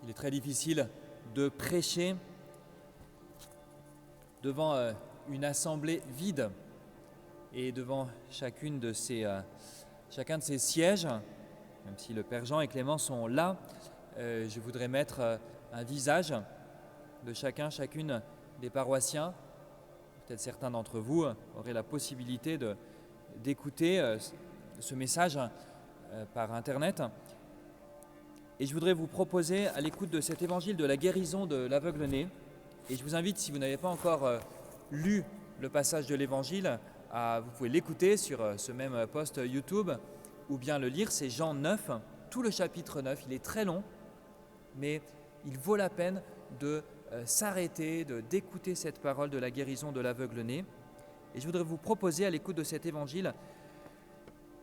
Il est très difficile de prêcher devant une assemblée vide et devant chacun de ces sièges, même si le Père Jean et Clément sont là, je voudrais mettre un visage de chacune des paroissiens. Peut-être certains d'entre vous auraient la possibilité d'écouter ce message par Internet. Et je voudrais vous proposer, à l'écoute de cet évangile de la guérison de l'aveugle-né, et je vous invite, si vous n'avez pas encore lu le passage de l'évangile, vous pouvez l'écouter sur ce même post YouTube, ou bien le lire, c'est Jean 9, tout le chapitre 9, il est très long, mais il vaut la peine de s'arrêter, d'écouter cette parole de la guérison de l'aveugle-né. Et je voudrais vous proposer, à l'écoute de cet évangile,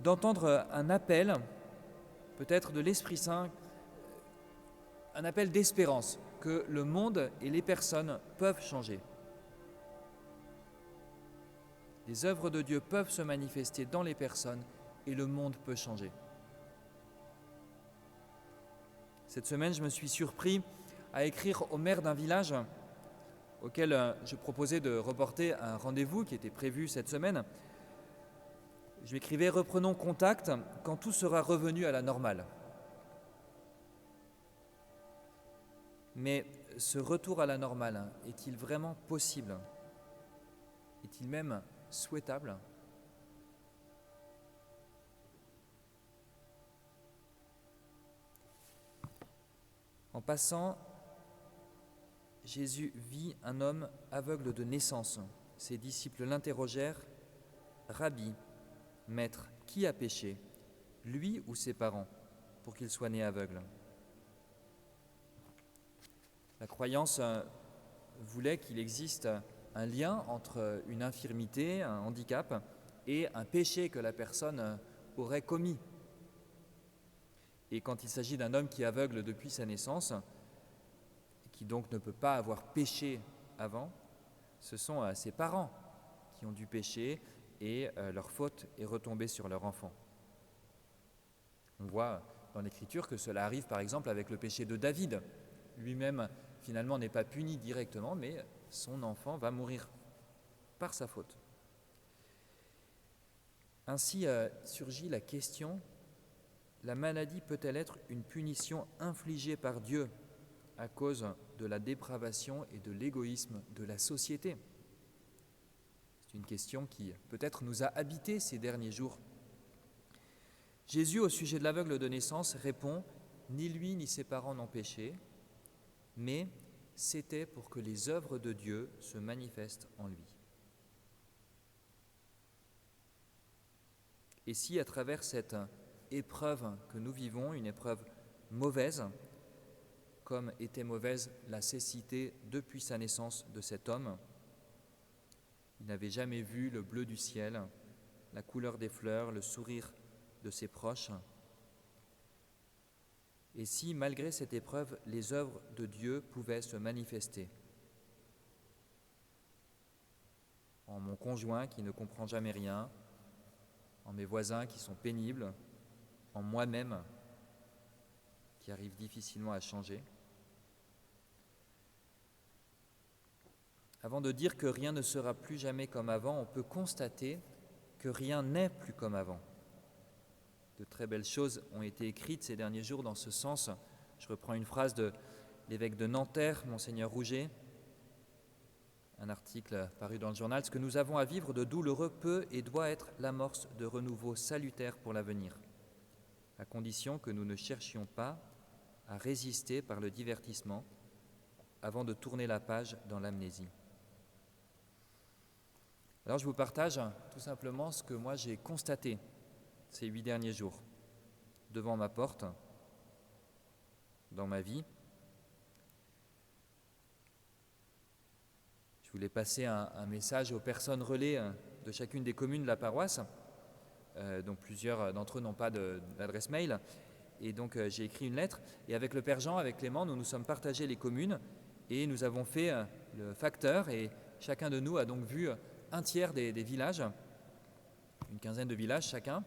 d'entendre un appel, peut-être de l'Esprit Saint, un appel d'espérance, que le monde et les personnes peuvent changer. Les œuvres de Dieu peuvent se manifester dans les personnes et le monde peut changer. Cette semaine, je me suis surpris à écrire au maire d'un village auquel je proposais de reporter un rendez-vous qui était prévu cette semaine. Je lui écrivais « Reprenons contact quand tout sera revenu à la normale ». Mais ce retour à la normale est-il vraiment possible ? Est-il même souhaitable ? En passant, Jésus vit un homme aveugle de naissance. Ses disciples l'interrogèrent « Rabbi, maître, qui a péché, lui ou ses parents, pour qu'il soit né aveugle ?» La croyance voulait qu'il existe un lien entre une infirmité, un handicap, et un péché que la personne aurait commis. Et quand il s'agit d'un homme qui est aveugle depuis sa naissance, qui donc ne peut pas avoir péché avant, ce sont ses parents qui ont dû pécher et leur faute est retombée sur leur enfant. On voit dans l'Écriture que cela arrive par exemple avec le péché de David. Lui-même, finalement, n'est pas puni directement, mais son enfant va mourir par sa faute. Ainsi surgit la question, la maladie peut-elle être une punition infligée par Dieu à cause de la dépravation et de l'égoïsme de la société ? C'est une question qui peut-être nous a habités ces derniers jours. Jésus, au sujet de l'aveugle de naissance, répond « Ni lui ni ses parents n'ont péché », mais c'était pour que les œuvres de Dieu se manifestent en lui. Et si à travers cette épreuve que nous vivons, une épreuve mauvaise, comme était mauvaise la cécité depuis sa naissance de cet homme, il n'avait jamais vu le bleu du ciel, la couleur des fleurs, le sourire de ses proches. Et si, malgré cette épreuve, les œuvres de Dieu pouvaient se manifester en mon conjoint qui ne comprend jamais rien, en mes voisins qui sont pénibles, en moi-même qui arrive difficilement à changer. Avant de dire que rien ne sera plus jamais comme avant, on peut constater que rien n'est plus comme avant. De très belles choses ont été écrites ces derniers jours dans ce sens. Je reprends une phrase de l'évêque de Nanterre, Monseigneur Rouget, un article paru dans le journal. « Ce que nous avons à vivre de douloureux peut et doit être l'amorce de renouveau salutaire pour l'avenir, à condition que nous ne cherchions pas à résister par le divertissement avant de tourner la page dans l'amnésie. » Alors je vous partage tout simplement ce que moi j'ai constaté ces 8 derniers jours, devant ma porte, dans ma vie. Je voulais passer un message aux personnes relais de chacune des communes de la paroisse, dont plusieurs d'entre eux n'ont pas d'adresse mail. Et donc j'ai écrit une lettre, et avec le Père Jean, avec Clément, nous nous sommes partagés les communes, et nous avons fait le facteur, et chacun de nous a donc vu un tiers des villages, une quinzaine de villages chacun.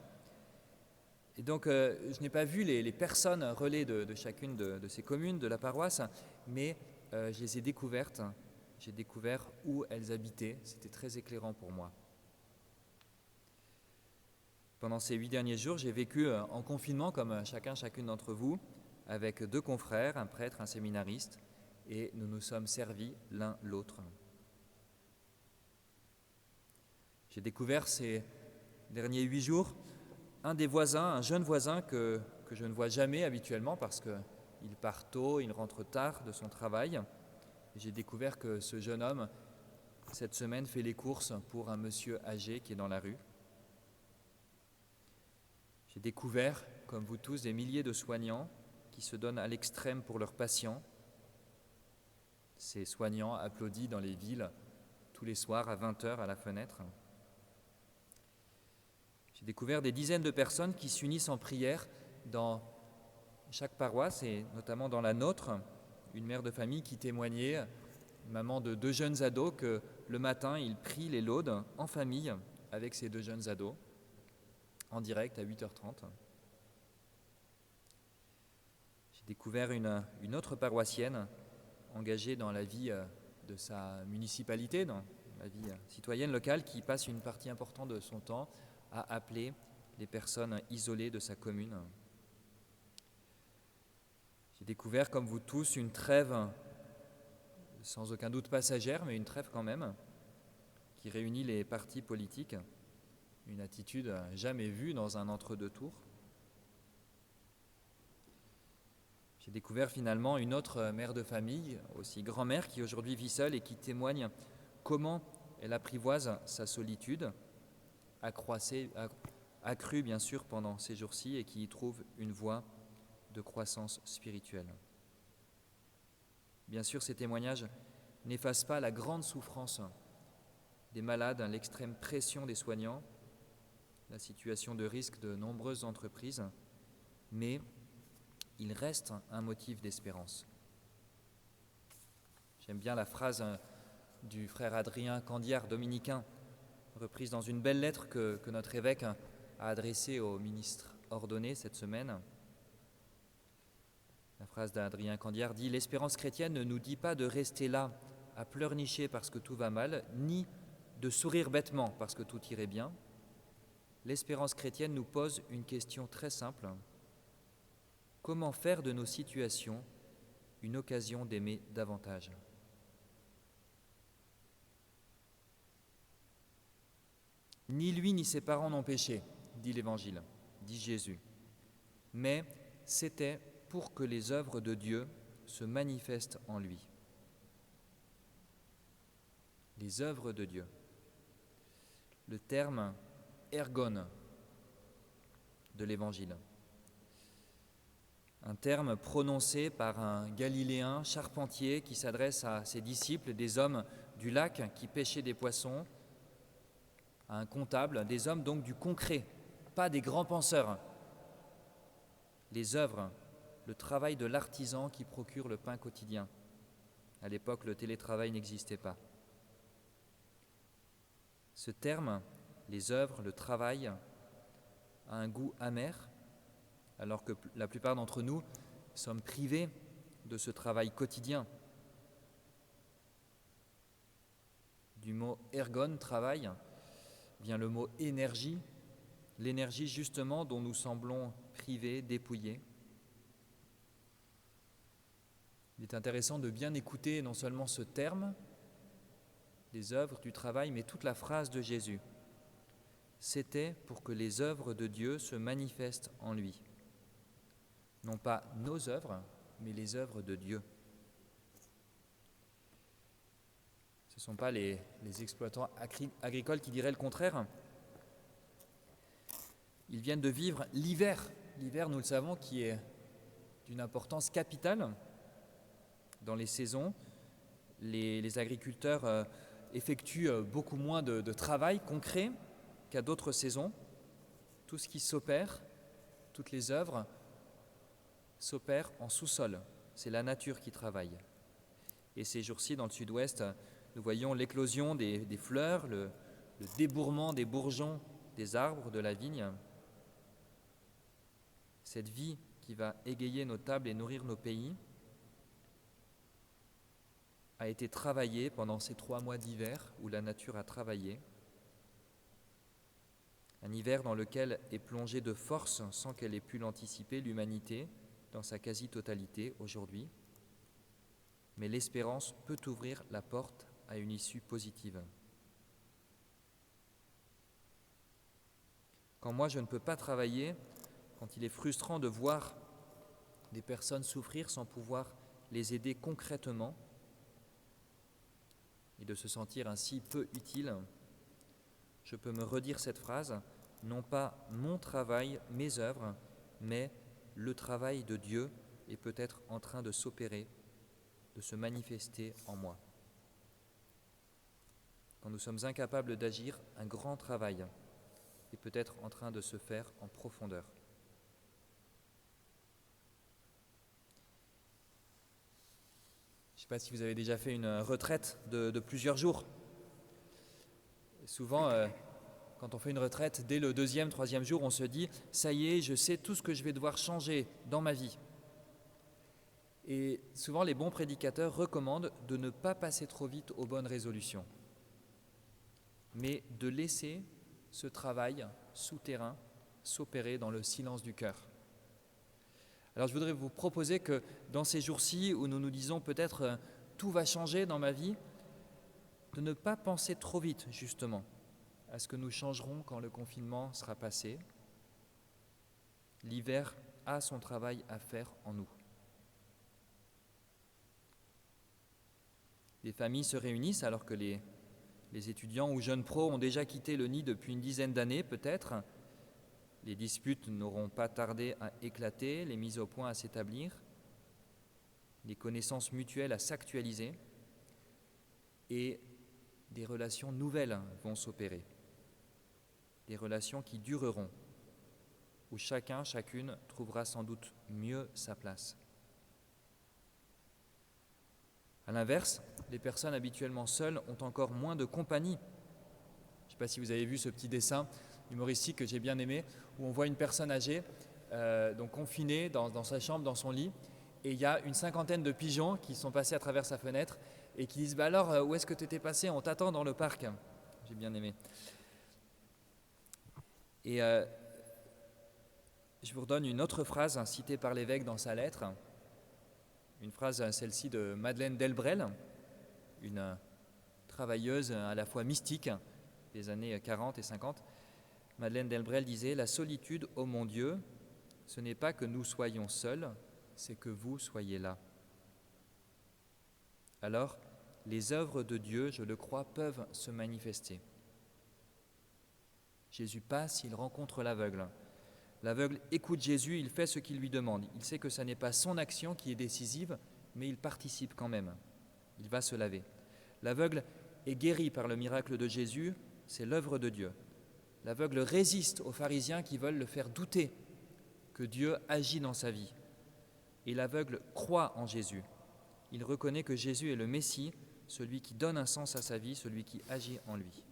Et donc, je n'ai pas vu les personnes relais de chacune de ces communes, de la paroisse, mais je les ai découvertes. J'ai découvert où elles habitaient. C'était très éclairant pour moi. Pendant ces 8 derniers jours, j'ai vécu en confinement, comme chacune d'entre vous, avec 2 confrères, un prêtre, un séminariste, et nous nous sommes servis l'un l'autre. J'ai découvert ces derniers 8 jours un des voisins, un jeune voisin que je ne vois jamais habituellement parce qu'il part tôt, il rentre tard de son travail. Et j'ai découvert que ce jeune homme, cette semaine, fait les courses pour un monsieur âgé qui est dans la rue. J'ai découvert, comme vous tous, des milliers de soignants qui se donnent à l'extrême pour leurs patients. Ces soignants applaudis dans les villes tous les soirs à 20h à la fenêtre. J'ai découvert des dizaines de personnes qui s'unissent en prière dans chaque paroisse et notamment dans la nôtre. Une mère de famille qui témoignait, maman de 2 jeunes ados, que le matin, il prie les laudes en famille avec ces 2 jeunes ados, en direct à 8h30. J'ai découvert une autre paroissienne engagée dans la vie de sa municipalité, dans la vie citoyenne locale, qui passe une partie importante de son temps à appeler les personnes isolées de sa commune. J'ai découvert, comme vous tous, une trêve, sans aucun doute passagère, mais une trêve quand même, qui réunit les partis politiques, une attitude jamais vue dans un entre-deux tours. J'ai découvert finalement une autre mère de famille, aussi grand-mère, qui aujourd'hui vit seule et qui témoigne comment elle apprivoise sa solitude, accrue bien sûr pendant ces jours-ci, et qui y trouve une voie de croissance spirituelle. Bien sûr, ces témoignages n'effacent pas la grande souffrance des malades, l'extrême pression des soignants, la situation de risque de nombreuses entreprises, mais il reste un motif d'espérance. J'aime bien la phrase du frère Adrien Candiard, dominicain, reprise dans une belle lettre que notre évêque a adressée au ministre ordonné cette semaine. La phrase d'Adrien Candiard dit « L'espérance chrétienne ne nous dit pas de rester là à pleurnicher parce que tout va mal, ni de sourire bêtement parce que tout irait bien. L'espérance chrétienne nous pose une question très simple. Comment faire de nos situations une occasion d'aimer davantage ? Ni lui ni ses parents n'ont péché, dit l'Évangile, dit Jésus. Mais c'était pour que les œuvres de Dieu se manifestent en lui. Les œuvres de Dieu. Le terme ergon de l'Évangile. Un terme prononcé par un Galiléen charpentier qui s'adresse à ses disciples, des hommes du lac qui pêchaient des poissons, à un comptable, des hommes donc du concret, pas des grands penseurs. Les œuvres, le travail de l'artisan qui procure le pain quotidien. À l'époque, le télétravail n'existait pas. Ce terme, les œuvres, le travail, a un goût amer, alors que la plupart d'entre nous sommes privés de ce travail quotidien. Du mot ergon, travail, vient le mot énergie, l'énergie justement dont nous semblons privés, dépouillés. Il est intéressant de bien écouter non seulement ce terme, des œuvres, du travail, mais toute la phrase de Jésus. C'était pour que les œuvres de Dieu se manifestent en lui. Non pas nos œuvres, mais les œuvres de Dieu. Ce ne sont pas les exploitants agricoles qui diraient le contraire. Ils viennent de vivre l'hiver. L'hiver, nous le savons, qui est d'une importance capitale dans les saisons. Les agriculteurs effectuent beaucoup moins de travail concret qu'à d'autres saisons. Tout ce qui s'opère, toutes les œuvres, s'opèrent en sous-sol. C'est la nature qui travaille. Et ces jours-ci, dans le sud-ouest, nous voyons l'éclosion des fleurs, le débourrement des bourgeons des arbres de la vigne. cette vie qui va égayer nos tables et nourrir nos pays, a été travaillée pendant ces 3 mois d'hiver où la nature a travaillé. Un hiver dans lequel est plongée de force, sans qu'elle ait pu l'anticiper, l'humanité dans sa quasi-totalité aujourd'hui. Mais l'espérance peut ouvrir la porte à une issue positive. Quand moi je ne peux pas travailler, quand il est frustrant de voir des personnes souffrir sans pouvoir les aider concrètement et de se sentir ainsi peu utile, je peux me redire cette phrase, non pas mon travail, mes œuvres, mais le travail de Dieu est peut-être en train de s'opérer, de se manifester en moi. Quand nous sommes incapables d'agir, un grand travail est peut-être en train de se faire en profondeur. Je ne sais pas si vous avez déjà fait une retraite de plusieurs jours. Et souvent, quand on fait une retraite, dès le 2e, 3e jour, on se dit « ça y est, je sais tout ce que je vais devoir changer dans ma vie ». Et souvent, les bons prédicateurs recommandent de ne pas passer trop vite aux bonnes résolutions, mais de laisser ce travail souterrain s'opérer dans le silence du cœur. Alors je voudrais vous proposer que dans ces jours-ci où nous nous disons peut-être tout va changer dans ma vie, de ne pas penser trop vite justement à ce que nous changerons quand le confinement sera passé. L'hiver a son travail à faire en nous. Les familles se réunissent alors que les étudiants ou jeunes pros ont déjà quitté le nid depuis une dizaine d'années peut-être. Les disputes n'auront pas tardé à éclater, les mises au point à s'établir, les connaissances mutuelles à s'actualiser et des relations nouvelles vont s'opérer. Des relations qui dureront, où chacun, chacune trouvera sans doute mieux sa place. À l'inverse, les personnes habituellement seules ont encore moins de compagnie. Je ne sais pas si vous avez vu ce petit dessin humoristique que j'ai bien aimé, où on voit une personne âgée, donc confinée dans sa chambre, dans son lit, et il y a une 50aine de pigeons qui sont passés à travers sa fenêtre et qui disent « alors, où est-ce que tu étais passé ? On t'attend dans le parc. » J'ai bien aimé. Et je vous redonne une autre phrase citée par l'évêque dans sa lettre, une phrase, celle-ci de Madeleine Delbrel, une travailleuse à la fois mystique des années 40 et 50. Madeleine Delbrel disait « La solitude, ô mon Dieu, ce n'est pas que nous soyons seuls, c'est que vous soyez là. » Alors, les œuvres de Dieu, je le crois, peuvent se manifester. Jésus passe, il rencontre l'aveugle. L'aveugle écoute Jésus, il fait ce qu'il lui demande. Il sait que ce n'est pas son action qui est décisive, mais il participe quand même. Il va se laver. L'aveugle est guéri par le miracle de Jésus, c'est l'œuvre de Dieu. L'aveugle résiste aux pharisiens qui veulent le faire douter que Dieu agit dans sa vie. Et l'aveugle croit en Jésus. Il reconnaît que Jésus est le Messie, celui qui donne un sens à sa vie, celui qui agit en lui.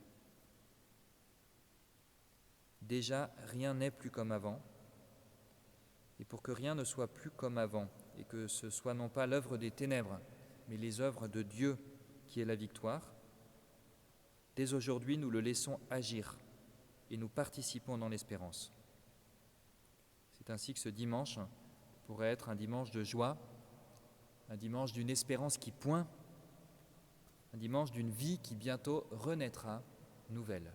Déjà, rien n'est plus comme avant. Et pour que rien ne soit plus comme avant, et que ce soit non pas l'œuvre des ténèbres, mais les œuvres de Dieu qui est la victoire, dès aujourd'hui, nous le laissons agir et nous participons dans l'espérance. C'est ainsi que ce dimanche pourrait être un dimanche de joie, un dimanche d'une espérance qui pointe, un dimanche d'une vie qui bientôt renaîtra nouvelle.